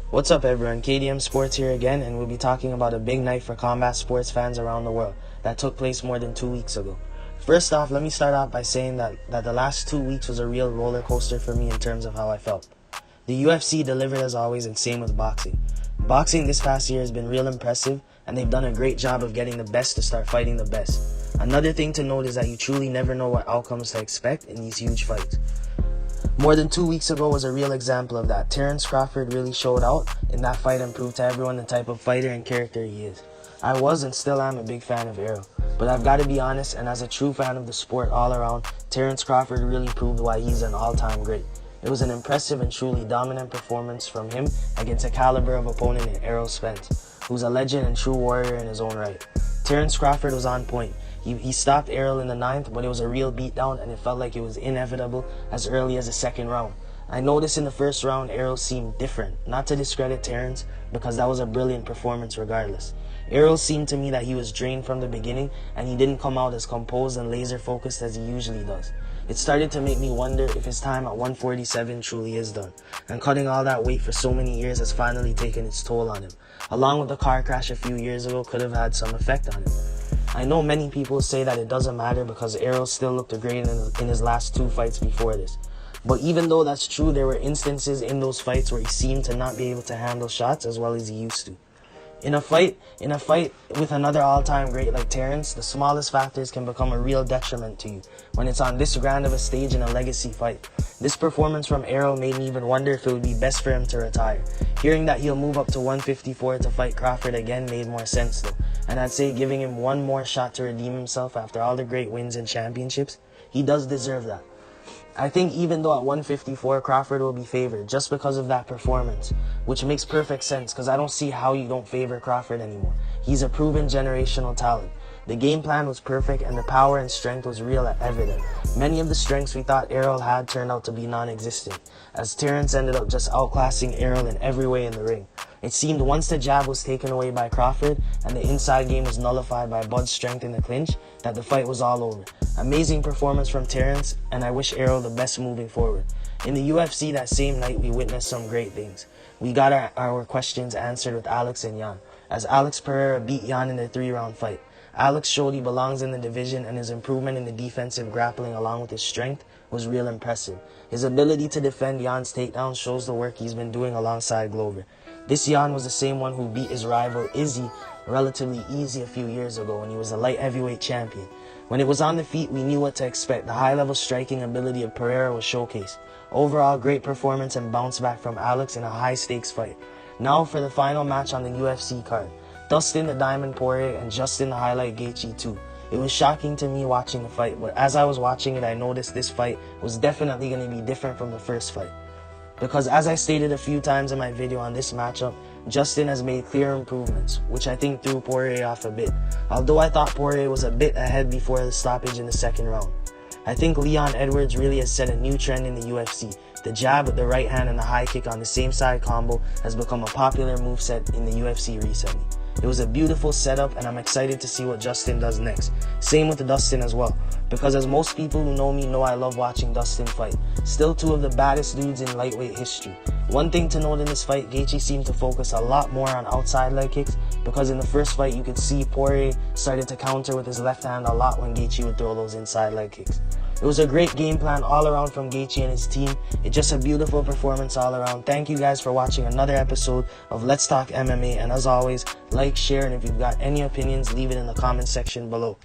What's up everyone, K.D.M Sports here again, and we'll be talking about a big night for combat sports fans around the world that took place more than 2 weeks ago. First off, let me start off by saying that the last 2 weeks was a real roller coaster for me in terms of how I felt. The UFC delivered as always, and same with boxing. Boxing this past year has been real impressive, and they've done a great job of getting the best to start fighting the best. Another thing to note is that you truly never know what outcomes to expect in these huge fights. More than 2 weeks ago was a real example of that. Terrence Crawford really showed out in that fight and proved to everyone the type of fighter and character he is. I was and still am a big fan of Errol, but I've got to be honest, and as a true fan of the sport all around, Terrence Crawford really proved why he's an all-time great. It was an impressive and truly dominant performance from him against a caliber of opponent in Errol Spence, who's a legend and true warrior in his own right. Terrence Crawford was on point. He stopped Errol in the 9th, but it was a real beatdown, and it felt like it was inevitable as early as the 2nd round. I noticed in the 1st round, Errol seemed different. Not to discredit Terrence, because that was a brilliant performance regardless. Errol seemed to me that he was drained from the beginning, and he didn't come out as composed and laser-focused as he usually does. It started to make me wonder if his time at 147 truly is done, and cutting all that weight for so many years has finally taken its toll on him. Along with the car crash a few years ago could have had some effect on him. I know many people say that it doesn't matter because Errol still looked great in his last 2 fights before this. But even though that's true, there were instances in those fights where he seemed to not be able to handle shots as well as he used to. In a fight with another all-time great like Terrence, the smallest factors can become a real detriment to you when it's on this grand of a stage in a legacy fight. This performance from Errol made me even wonder if it would be best for him to retire. Hearing that he'll move up to 154 to fight Crawford again made more sense though, and I'd say giving him one more shot to redeem himself after all the great wins and championships, he does deserve that. I think even though at 154 Crawford will be favored just because of that performance, which makes perfect sense because I don't see how you don't favor Crawford anymore. He's a proven generational talent. The game plan was perfect and the power and strength was real and evident. Many of the strengths we thought Errol had turned out to be non-existent, as Terrence ended up just outclassing Errol in every way in the ring. It seemed once the jab was taken away by Crawford and the inside game was nullified by Bud's strength in the clinch, that the fight was all over. Amazing performance from Terrence, and I wish Errol the best moving forward. In the UFC that same night, we witnessed some great things. We got our questions answered with Alex and Jan, as Alex Pereira beat Jan in the 3-round fight. Alex showed he belongs in the division, and his improvement in the defensive grappling along with his strength was real impressive. His ability to defend Jan's takedowns shows the work he's been doing alongside Glover. This Jan was the same one who beat his rival Izzy relatively easy a few years ago when he was a light heavyweight champion. When it was on the feet, we knew what to expect. The high-level striking ability of Pereira was showcased. Overall, great performance and bounce back from Alex in a high-stakes fight. Now for the final match on the UFC card. Dustin the Diamond Poirier and Justin the Highlight Gaethje too. It was shocking to me watching the fight, but as I was watching it, I noticed this fight was definitely going to be different from the first fight. Because as I stated a few times in my video on this matchup, Justin has made clear improvements, which I think threw Poirier off a bit. Although I thought Poirier was a bit ahead before the stoppage in the 2nd round. I think Leon Edwards really has set a new trend in the UFC. The jab with the right hand and the high kick on the same side combo has become a popular moveset in the UFC recently. It was a beautiful setup, and I'm excited to see what Justin does next. Same with Dustin as well, because as most people who know me know, I love watching Dustin fight. Still 2 of the baddest dudes in lightweight history. One thing to note in this fight, Gaethje seemed to focus a lot more on outside leg kicks, because in the first fight you could see Poirier started to counter with his left hand a lot when Gaethje would throw those inside leg kicks. It was a great game plan all around from Gaethje and his team. It's just a beautiful performance all around. Thank you guys for watching another episode of Let's Talk MMA, and as always, like, share, and if you've got any opinions, leave it in the comment section below.